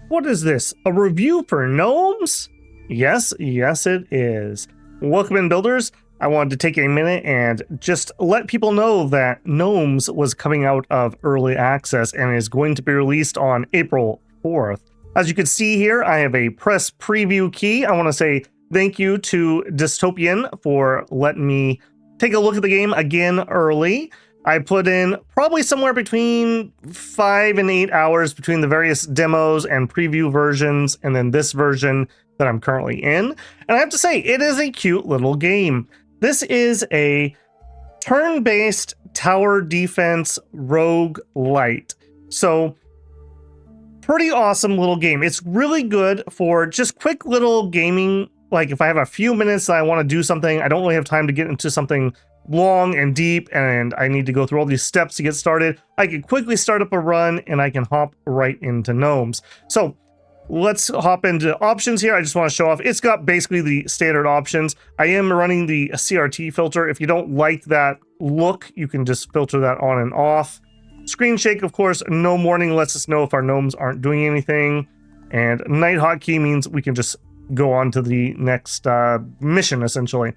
What is this? A review for Gnomes? Yes, it is. Welcome in, builders. I wanted to take a minute and just let people know that Gnomes was coming out of early access and is going to be released on April 4th. As you can see here, I have a press preview key. I want to say thank you to Dystopian for letting me take a look at the game again early. I put in probably somewhere between 5 and 8 hours between the various demos and preview versions, and then this version that I'm currently in. And I have to say, it is a cute little game. This is a turn-based tower defense roguelite. So, pretty awesome little game. It's really good for just quick little gaming. Like if I have a few minutes that I want to do something, I don't really have time to get into something long and deep, and I need to go through all these steps to get started, I can quickly start up a run and I can hop right into Gnomes. So let's hop into options here. I just want to show off. It's got basically the standard options. I am running the CRT filter. If you don't like that look, you can just filter that on and off. Screen shake, of course, no warning lets us know if our gnomes aren't doing anything. And night hotkey means we can just go on to the next mission, essentially.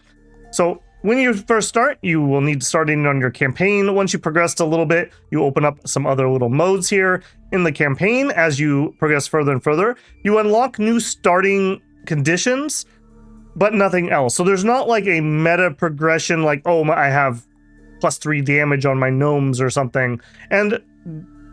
So when you first start, you will need to start in on your campaign. Once you progressed a little bit, you open up some other little modes here. In the campaign, as you progress further and further, you unlock new starting conditions, but nothing else. So there's not like a meta progression like, oh, I have +3 damage on my gnomes or something.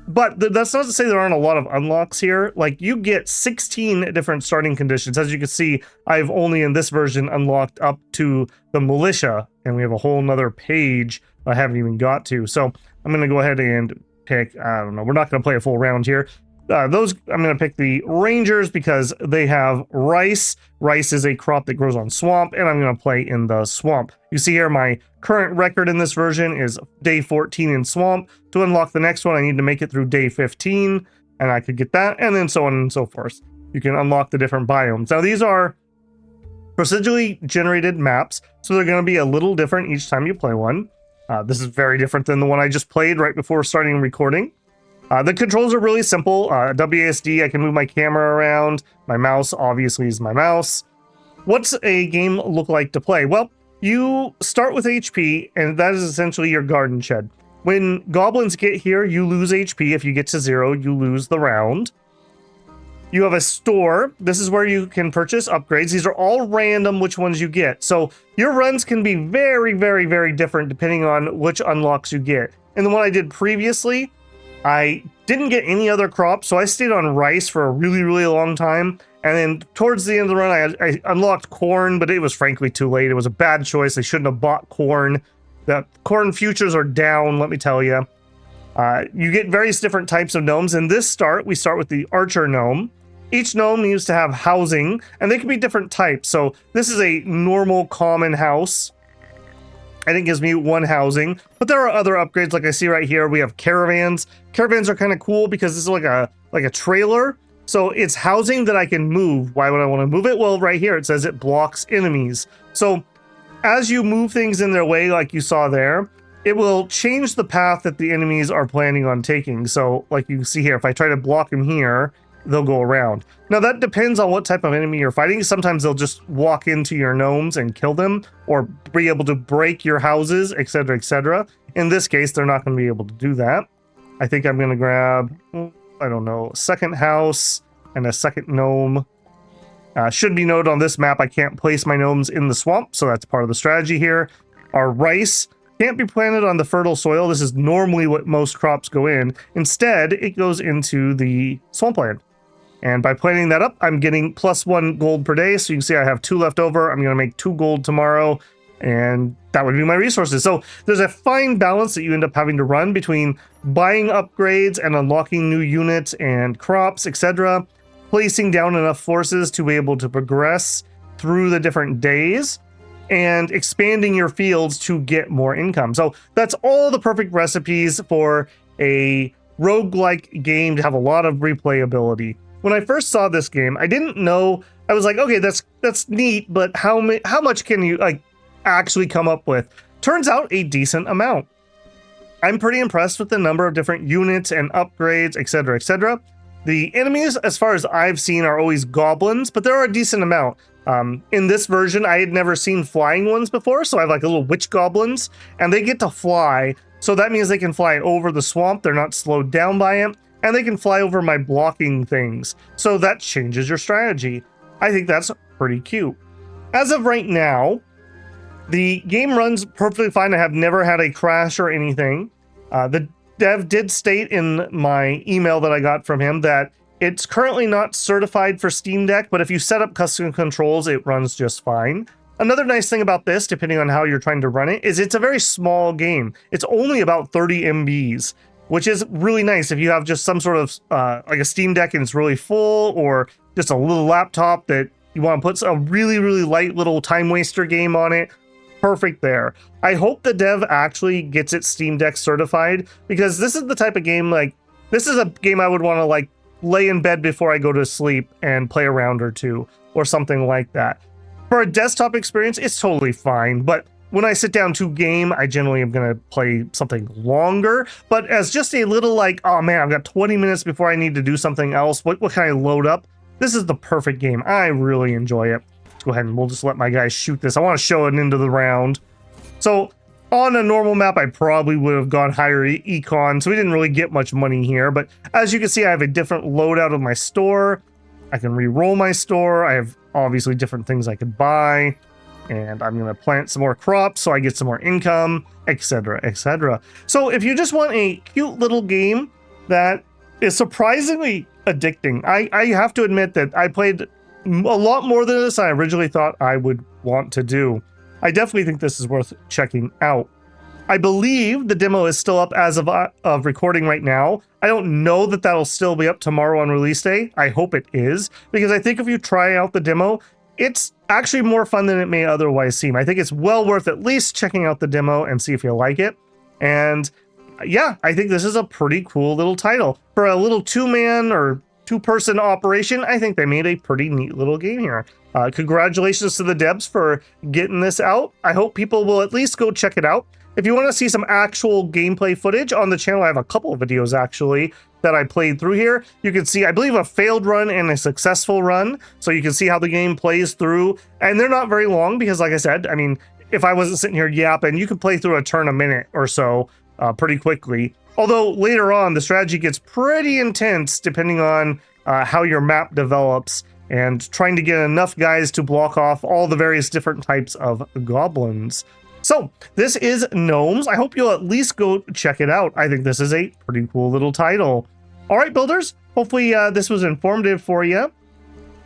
But that's not to say there aren't a lot of unlocks here. Like, you get 16 different starting conditions. As you can see, I've only in this version unlocked up to the militia, and we have a whole nother page I haven't even got to. So I'm going to go ahead and pick, I don't know, we're not going to play a full round here. I'm going to pick the Rangers because they have rice. Rice is a crop that grows on swamp, and I'm going to play in the swamp. You see here, my current record in this version is day 14 in swamp. To unlock the next one, I need to make it through day 15, and I could get that, and then so on and so forth. You can unlock the different biomes. Now, these are procedurally generated maps, so they're going to be a little different each time you play one. This is very different than the one I just played right before starting recording. The controls are really simple. WASD, I can move my camera around. My mouse, obviously, is my mouse. What's a game look like to play? Well, you start with HP, and that is essentially your garden shed. When goblins get here, you lose HP. If you get to 0, you lose the round. You have a store. This is where you can purchase upgrades. These are all random which ones you get. So your runs can be very, very, very different depending on which unlocks you get. And the one I did previously, I didn't get any other crops, so I stayed on rice for a really, really long time. And then towards the end of the run, I unlocked corn, but it was frankly too late. It was a bad choice. I shouldn't have bought corn. The corn futures are down, let me tell you. You get various different types of gnomes. In this we start with the archer gnome. Each gnome needs to have housing, and they can be different types. So this is a normal common house. And it gives me 1 housing, but there are other upgrades. Like I see right here, we have caravans. Caravans are kind of cool because this is like a trailer. So it's housing that I can move. Why would I want to move it? Well, right here, it says it blocks enemies. So as you move things in their way, like you saw there, it will change the path that the enemies are planning on taking. So like you see here, if I try to block them here, they'll go around. Now that depends on what type of enemy you're fighting. Sometimes they'll just walk into your gnomes and kill them, or be able to break your houses, etc., etc. In this case, they're not going to be able to do that. I think I'm going to grab, I don't know, a second house and a second gnome. Should be noted on this map, I can't place my gnomes in the swamp, so that's part of the strategy here. Our rice can't be planted on the fertile soil. This is normally what most crops go in. Instead, it goes into the swampland. And by planting that up, I'm getting +1 gold per day. So you can see I have 2 left over. I'm going to make 2 gold tomorrow. And that would be my resources. So there's a fine balance that you end up having to run between buying upgrades and unlocking new units and crops, etc. Placing down enough forces to be able to progress through the different days, and expanding your fields to get more income. So that's all the perfect recipes for a roguelike game to have a lot of replayability. When I first saw this game, I didn't know. I was like, okay, that's neat, but how much can you actually come up with? Turns out a decent amount. I'm pretty impressed with the number of different units and upgrades, etc., etc. The enemies, as far as I've seen, are always goblins, but there are a decent amount. In this version, I had never seen flying ones before, so I have like little witch goblins, and they get to fly. So that means they can fly over the swamp. They're not slowed down by it, and they can fly over my blocking things. So that changes your strategy. I think that's pretty cute. As of right now, the game runs perfectly fine. I have never had a crash or anything. The dev did state in my email that I got from him that it's currently not certified for Steam Deck, but if you set up custom controls, it runs just fine. Another nice thing about this, depending on how you're trying to run it, is it's a very small game. It's only about 30 MBs, which is really nice if you have just some sort of like a Steam Deck and it's really full, or just a little laptop that you want to put a really, really light little time waster game on it. Perfect there. I hope the dev actually gets its Steam Deck certified, because this is the type of game, like, this is a game I would want to like lay in bed before I go to sleep and play a round or two or something like that. For a desktop experience, it's totally fine, but when I sit down to game, I generally am going to play something longer. But as just a little like, oh man, I've got 20 minutes before I need to do something else, what can I load up? This is the perfect game. I really enjoy it. Let's go ahead and we'll just let my guys shoot this. I want to show it into the round. So on a normal map, I probably would have gone higher econ, so we didn't really get much money here. But as you can see, I have a different loadout of my store. I can re-roll my store. I have obviously different things I could buy. And I'm going to plant some more crops so I get some more income, etc., etc. So if you just want a cute little game that is surprisingly addicting, I have to admit that I played a lot more than this I originally thought I would want to do. I definitely think this is worth checking out. I believe the demo is still up as of recording right now. I don't know that that'll still be up tomorrow on release day. I hope it is, because I think if you try out the demo, it's actually more fun than it may otherwise seem. I think it's well worth at least checking out the demo and see if you like it. And yeah, I think this is a pretty cool little title. For a little two-man or two-person operation, I think they made a pretty neat little game here. Congratulations to the devs for getting this out. I hope people will at least go check it out. If you want to see some actual gameplay footage on the channel, I have a couple of videos actually that I played through here. You can see, I believe, a failed run and a successful run. So you can see how the game plays through. And they're not very long because, like I said, I mean, if I wasn't sitting here yapping, you could play through a turn a minute or so pretty quickly. Although later on, the strategy gets pretty intense depending on how your map develops and trying to get enough guys to block off all the various different types of goblins. So this is Gnomes. I hope you'll at least go check it out. I think this is a pretty cool little title. All right, builders, hopefully this was informative for you.